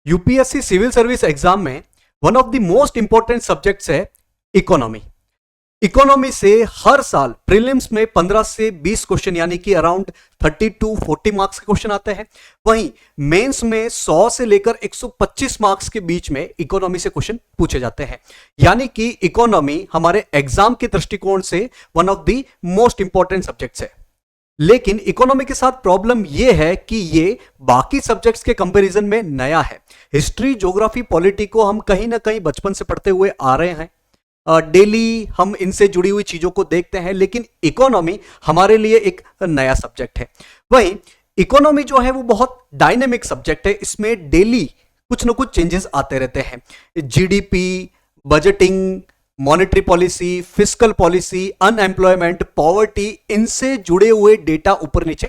UPSC civil service exam में one of the most important subjects है economy. Economy से हर साल प्रीलिम्स में 15 से 20 क्वेश्चन यानी कि अराउंड 30 टू 40 मार्क्स के क्वेश्चन आते हैं। वहीं मेंस में 100 से लेकर 125 मार्क्स के बीच में इकोनॉमी से क्वेश्चन पूछे जाते हैं। यानी कि इकोनॉमी हमारे एग्जाम के दृष्टिकोण से one of the most important subjects है। लेकिन इकोनॉमी के साथ प्रॉब्लम यह है कि ये बाकी सब्जेक्ट्स के कंपैरिजन में नया है। हिस्ट्री, ज्योग्राफी, पॉलिटी को हम कहीं ना कहीं बचपन से पढ़ते हुए आ रहे हैं, डेली हम इनसे जुड़ी हुई चीजों को देखते हैं, लेकिन इकोनॉमी हमारे लिए एक नया सब्जेक्ट है। वहीं इकोनॉमी जो है वो बहुत डायनेमिक सब्जेक्ट है। इसमें डेली कुछ ना कुछ चेंजेस आते रहते हैं। GDP, budgeting, monetary policy, fiscal policy, unemployment, poverty, इनसे जुड़े हुए डेटा ऊपर नीचे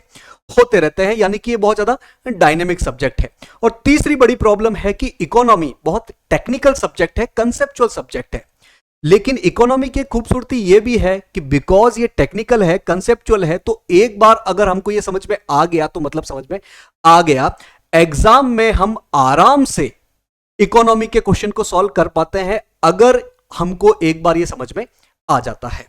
होते रहते हैं। यानी कि ये बहुत ज्यादा डायनेमिक सब्जेक्ट है। और तीसरी बड़ी प्रॉब्लम है कि इकोनॉमी बहुत टेक्निकल सब्जेक्ट है, कंसेप्चुअल सब्जेक्ट है। लेकिन इकोनॉमी की खूबसूरती यह भी है कि बिकॉज ये टेक्निकल है, कंसेप्चुअल है, तो एक बार अगर हमको ये समझ में आ गया तो मतलब समझ में आ गया। एग्जाम में हम आराम से इकोनॉमी के क्वेश्चन को सॉल्व कर पाते हैं अगर हमको एक बार ये समझ में आ जाता है।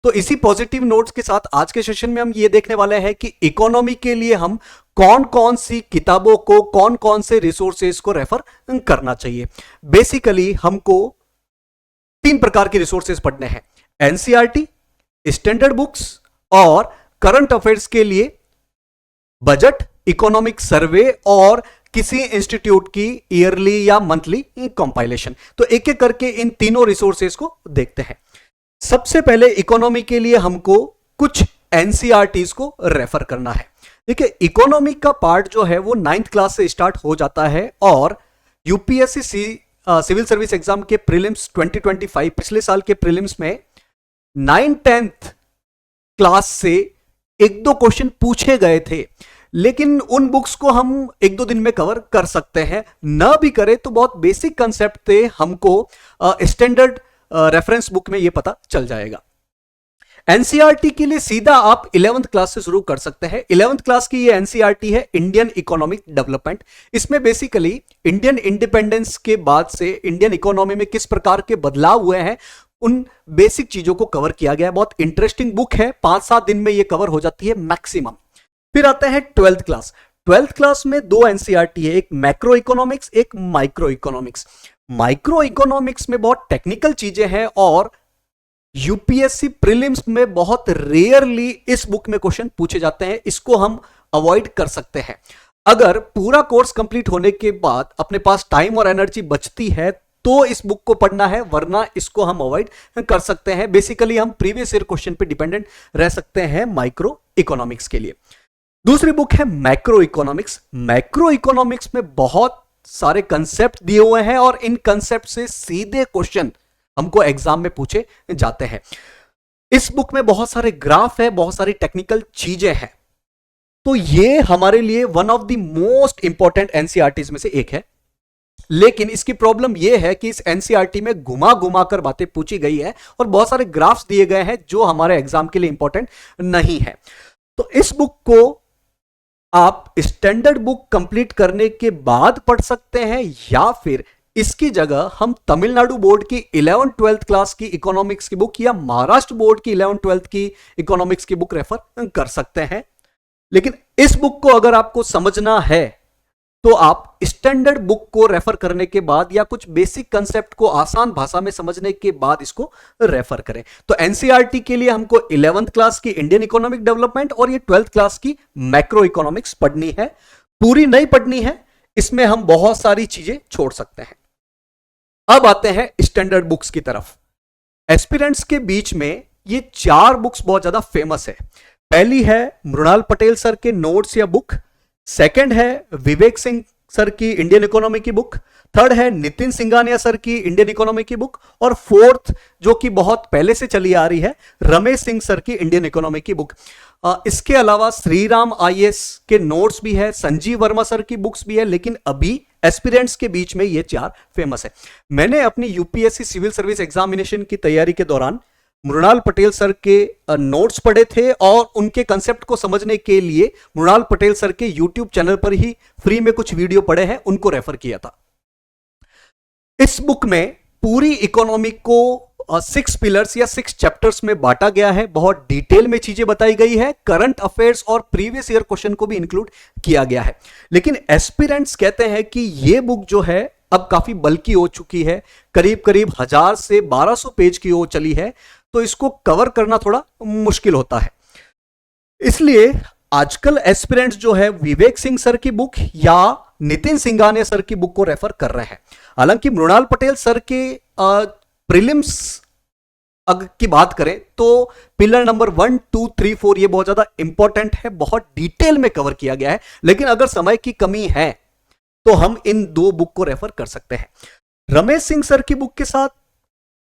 तो इसी पॉजिटिव नोट्स के साथ आज के सेशन में हम ये देखने वाले हैं कि इकोनॉमी के लिए हम कौन कौन सी किताबों को, कौन कौन से रिसोर्सेज को रेफर करना चाहिए। बेसिकली हमको 3 प्रकार के रिसोर्सेज पढ़ने हैं: एनसीईआरटी, स्टैंडर्ड बुक्स और करंट अफेयर्स के लिए बजट, इकोनॉमिक सर्वे और किसी इंस्टीट्यूट की ईयरली या मंथली कंपाइलेशन। तो एक एक करके इन तीनों रिसोर्सेज को देखते हैं। सबसे पहले इकोनॉमी के लिए हमको कुछ एनसीईआरटीज को रेफर करना है। देखिए, इकोनॉमी का पार्ट जो है वो 9th क्लास से स्टार्ट हो जाता है और यूपीएससी सिविल सर्विस एग्जाम के प्रीलिम्स 2025 पिछले साल के प्रीलिम्स में 9th-10th क्लास से 1-2 क्वेश्चन पूछे गए थे। लेकिन उन बुक्स को हम 1-2 दिन में कवर कर सकते हैं, ना भी करें तो बहुत बेसिक कंसेप्ट थे, हमको स्टैंडर्ड रेफरेंस बुक में ये पता चल जाएगा। एनसीईआरटी के लिए सीधा आप 11th क्लास से शुरू कर सकते हैं। 11th क्लास की ये एनसीईआरटी है इंडियन इकोनॉमिक डेवलपमेंट। इसमें बेसिकली इंडियन इंडिपेंडेंस के बाद से इंडियन इकोनॉमी में किस प्रकार के बदलाव हुए हैं उन बेसिक चीजों को कवर किया गया है। बहुत इंटरेस्टिंग बुक है, 5-7 दिन में ये कवर हो जाती है मैक्सिमम। फिर आते हैं 12th क्लास। 12th क्लास में 2 एनसीईआरटी है, एक मैक्रो इकोनॉमिक्स, एक माइक्रो इकोनॉमिक्स। माइक्रो इकोनॉमिक्स में बहुत टेक्निकल चीजें हैं और यूपीएससी प्रीलिम्स में बहुत रेयरली इस बुक में क्वेश्चन पूछे जाते हैं। इसको हम अवॉइड कर सकते हैं। अगर पूरा कोर्स कंप्लीट होने के बाद अपने पास टाइम और एनर्जी बचती है तो इस बुक को पढ़ना है, वरना इसको हम अवॉइड कर सकते हैं। बेसिकली हम प्रीवियस ईयर क्वेश्चन पे डिपेंडेंट रह सकते हैं माइक्रो इकोनॉमिक्स के लिए। दूसरी बुक है मैक्रो इकोनॉमिक्स। मैक्रो इकोनॉमिक्स में बहुत सारे कंसेप्ट दिए हुए हैं और इन कंसेप्ट से सीधे क्वेश्चन हमको एग्जाम में पूछे जाते हैं। इस बुक में बहुत सारे ग्राफ है, बहुत सारी टेक्निकल चीजें हैं। तो ये हमारे लिए one of the most important NCERTs में से एक है। लेकिन इसकी प्रॉब्लम यह है कि इस एनसीईआरटी में घुमा घुमा कर बातें पूछी गई है और बहुत सारे ग्राफ्स दिए गए हैं जो हमारे एग्जाम के लिए इंपॉर्टेंट नहीं है। तो इस बुक को आप स्टैंडर्ड बुक कंप्लीट करने के बाद पढ़ सकते हैं या फिर इसकी जगह हम तमिलनाडु बोर्ड की 11th-12th क्लास की इकोनॉमिक्स की बुक या महाराष्ट्र बोर्ड की 11th-12th की इकोनॉमिक्स की बुक रेफर कर सकते हैं। लेकिन इस बुक को अगर आपको समझना है तो आप स्टैंडर्ड बुक को रेफर करने के बाद या कुछ बेसिक कंसेप्ट को आसान भाषा में समझने के बाद इसको रेफर करें। तो एनसीईआरटी के लिए हमको 11th क्लास की इंडियन इकोनॉमिक डेवलपमेंट और ये 12th क्लास की मैक्रो इकोनॉमिक्स पढ़नी है, पूरी नहीं पढ़नी है। इसमें हम बहुत सारी चीजें छोड़ सकते हैं। अब आते हैं स्टैंडर्ड बुक्स की तरफ। एस्पिरेंट्स के बीच में ये 4 बुक्स बहुत ज्यादा फेमस है। पहली है मृणाल पटेल सर के नोट्स या बुक, सेकंड है विवेक सिंह सर की इंडियन इकोनॉमी की बुक, थर्ड है नितिन सिंघानिया सर की इंडियन इकोनॉमी की बुक और फोर्थ जो कि बहुत पहले से चली आ रही है रमेश सिंह सर की इंडियन इकोनॉमी की बुक। इसके अलावा श्रीराम आईएएस के नोट्स भी है, संजीव वर्मा सर की बुक्स भी है, लेकिन अभी एस्पिरेंट्स के बीच में ये 4 फेमस है। मैंने अपनी यूपीएससी सिविल सर्विस एग्जामिनेशन की तैयारी के दौरान मृणाल पटेल सर के नोट्स पढ़े थे और उनके कंसेप्ट को समझने के लिए मृणाल पटेल सर के यूट्यूब चैनल पर ही फ्री में कुछ वीडियो पढ़े हैं, उनको रेफर किया था। इस बुक में पूरी इकोनॉमी को 6 पिलर्स या 6 चैप्टर्स में बांटा गया है, बहुत डिटेल में चीजें बताई गई है, करंट अफेयर्स और प्रीवियस ईयर क्वेश्चन को भी इंक्लूड किया गया है। लेकिन एस्पिरेंट्स कहते हैं कि यह बुक जो है अब काफी बल्कि हो चुकी है, करीब करीब 1000 से 1200 पेज की हो चली है, तो इसको कवर करना थोड़ा मुश्किल होता है। इसलिए आजकल एस्पिरेंट्स जो है विवेक सिंह सर की बुक या नितिन सिंघानिया सर की बुक को रेफर कर रहे हैं। हालांकि मृणाल पटेल सर के प्रीलिम्स की बात करें तो पिलर नंबर 1, 2, 3, 4 ये बहुत ज्यादा इंपॉर्टेंट है, बहुत डिटेल में कवर किया गया है। लेकिन अगर समय की कमी है तो हम इन 2 बुक को रेफर कर सकते हैं। रमेश सिंह सर की बुक के साथ,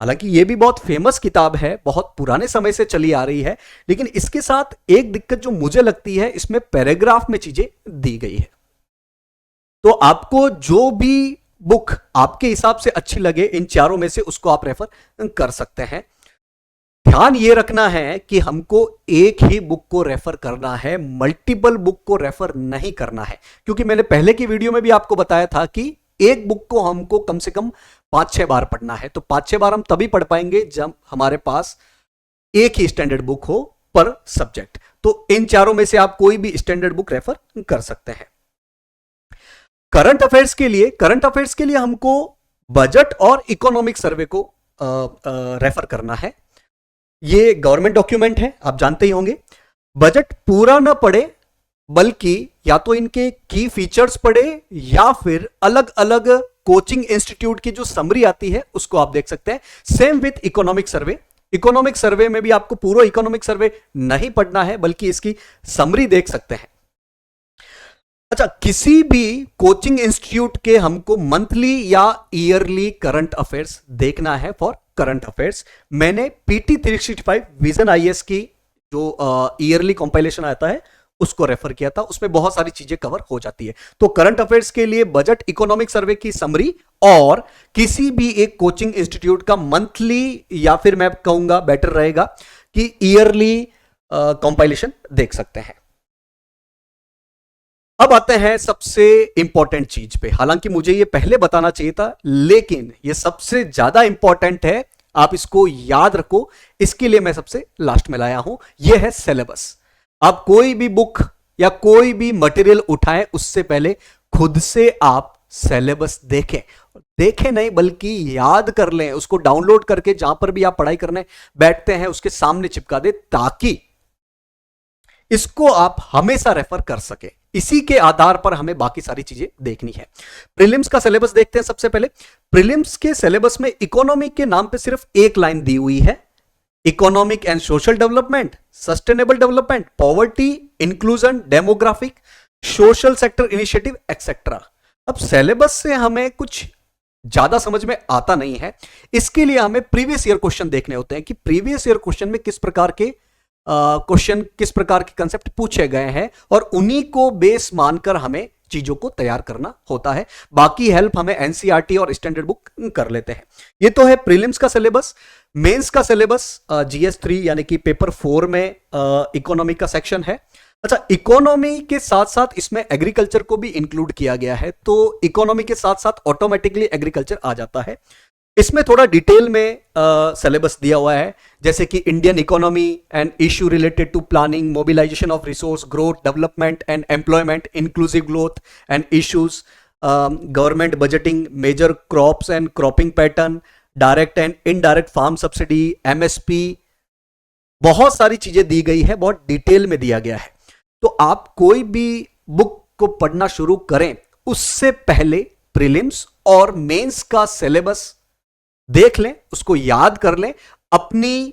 हालांकि ये भी बहुत फेमस किताब है, बहुत पुराने समय से चली आ रही है, लेकिन इसके साथ एक दिक्कत जो मुझे लगती है, इसमें पैराग्राफ में चीजें दी गई है। तो आपको जो भी बुक आपके हिसाब से अच्छी लगे इन चारों में से उसको आप रेफर कर सकते हैं। ध्यान ये रखना है कि हमको एक ही बुक को रेफर करना है, मल्टीपल बुक को रेफर नहीं करना है, क्योंकि मैंने पहले की वीडियो में भी आपको बताया था कि एक बुक को हमको कम से कम 5-6 बार पढ़ना है। तो 5-6 बार हम तभी पढ़ पाएंगे जब हमारे पास एक ही स्टैंडर्ड बुक हो पर सब्जेक्ट। तो इन चारों में से आप कोई भी स्टैंडर्ड बुक रेफर कर सकते हैं। करंट अफेयर्स के लिए हमको बजट और इकोनॉमिक सर्वे को रेफर करना है। ये गवर्नमेंट डॉक्यूमेंट है, आप जानते ही होंगे। बजट पूरा ना पढ़े, बल्कि या तो इनके की फीचर्स पढ़े या फिर अलग अलग कोचिंग इंस्टीट्यूट की जो समरी आती है उसको आप देख सकते हैं। Same with economic survey. Economic survey में भी आपको पूरा इकोनॉमिक सर्वे नहीं पढ़ना है, बल्कि इसकी समरी देख सकते हैं। अच्छा, किसी भी कोचिंग इंस्टीट्यूट के हमको मंथली या ईयरली करंट अफेयर्स देखना है फॉर करंट अफेयर्स। मैंने पीटी 365 विजन आईएएस की जो ईयरली कंपाइलेशन आता है उसको रेफर किया था, उसमें बहुत सारी चीजें कवर हो जाती है। तो करंट अफेयर्स के लिए बजट, इकोनॉमिक सर्वे की समरी और किसी भी एक कोचिंग इंस्टीट्यूट का मंथली या फिर मैं कहूंगा बेटर रहेगा कि ईयरली कंपाइलेशन देख सकते हैं। अब आते हैं सबसे इंपॉर्टेंट चीज पे। हालांकि मुझे ये पहले बताना चाहिए था, लेकिन ये सबसे ज्यादा इंपॉर्टेंट है, आप इसको याद रखो, इसके लिए मैं सबसे लास्ट में लाया हूं। यह है सिलेबस। आप कोई भी बुक या कोई भी मटेरियल उठाएं उससे पहले खुद से आप सिलेबस देखें नहीं बल्कि याद कर लें, उसको डाउनलोड करके जहां पर भी आप पढ़ाई करने बैठते हैं उसके सामने चिपका दे, ताकि इसको आप हमेशा रेफर कर सके। इसी के आधार पर हमें बाकी सारी चीजें देखनी है। प्रीलिम्स का सिलेबस देखते हैं सबसे पहले। प्रीलिम्स के सिलेबस में इकोनॉमी के नाम पे सिर्फ एक लाइन दी हुई है, economic and social development, sustainable development, poverty, inclusion, demographic, social sector initiative etcetera. अब सिलेबस से हमें कुछ ज्यादा समझ में आता नहीं है, इसके लिए हमें प्रीवियस ईयर क्वेश्चन देखने होते हैं कि प्रीवियस ईयर क्वेश्चन में किस प्रकार के क्वेश्चन, किस प्रकार के कंसेप्ट पूछे गए हैं, और उन्हीं को बेस मानकर हमें चीजों को तैयार करना होता है। बाकी हेल्प हमें एनसीईआरटी और स्टैंडर्ड बुक कर लेते हैं। ये तो है प्रीलिम्स का सिलेबस। मेंस का सिलेबस जीएस 3 यानी कि पेपर 4 में इकोनॉमी का सेक्शन है। अच्छा, इकोनॉमी के साथ साथ इसमें एग्रीकल्चर को भी इंक्लूड किया गया है, तो इकोनॉमी के साथ साथ ऑटोमेटिकली एग्रीकल्चर आ जाता है। इसमें थोड़ा डिटेल में सिलेबस दिया हुआ है, जैसे कि Indian economy and issue related to planning, mobilisation of resource, growth, development and employment, inclusive growth and issues, government budgeting, major crops and cropping pattern, direct and indirect farm subsidy, MSP, बहुत सारी चीजें दी गई है, बहुत detail में दिया गया है। तो आप कोई भी बुक को पढ़ना शुरू करें उससे पहले प्रीलिम्स और मेंस का सिलेबस देख लें, उसको याद कर लें, अपनी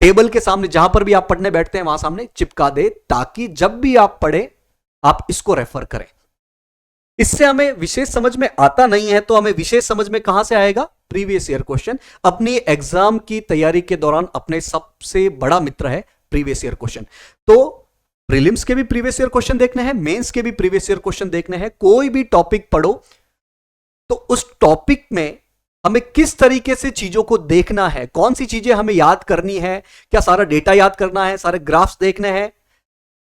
टेबल के सामने जहां पर भी आप पढ़ने बैठते हैं वहां सामने चिपका दे, ताकि जब भी आप पढ़े आप इसको रेफर करें। इससे हमें विशेष समझ में आता नहीं है, तो हमें विशेष समझ में कहां से आएगा? Previous year question. अपनी एग्जाम की तैयारी के दौरान अपने सबसे बड़ा मित्र है प्रीवियस ईयर क्वेश्चन। तो प्रीलिम्स के भी प्रीवियस ईयर क्वेश्चन देखने हैं, मेंस के भी प्रीवियस ईयर क्वेश्चन देखने हैं। कोई भी टॉपिक पढ़ो तो उस टॉपिक में हमें किस तरीके से चीजों को देखना है, कौन सी चीजें हमें याद करनी है, क्या सारा डेटा याद करना है, सारे ग्राफ्स देखने हैं,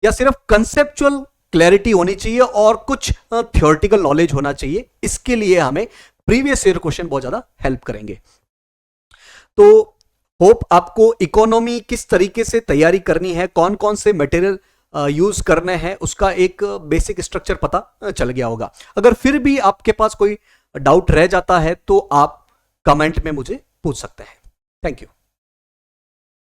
या सिर्फ कंसेप्चुअल क्लैरिटी होनी चाहिए और कुछ थ्योरेटिकल नॉलेज होना चाहिए। इसके लिए हमें प्रीवियस ईयर क्वेश्चन बहुत ज्यादा हेल्प करेंगे। तो होप आपको इकोनॉमी किस तरीके से तैयारी करनी है, कौन कौन से मटेरियल यूज करने हैं, उसका एक बेसिक स्ट्रक्चर पता चल गया होगा। अगर फिर भी आपके पास कोई डाउट रह जाता है तो आप कमेंट में मुझे पूछ सकते हैं। Thank you.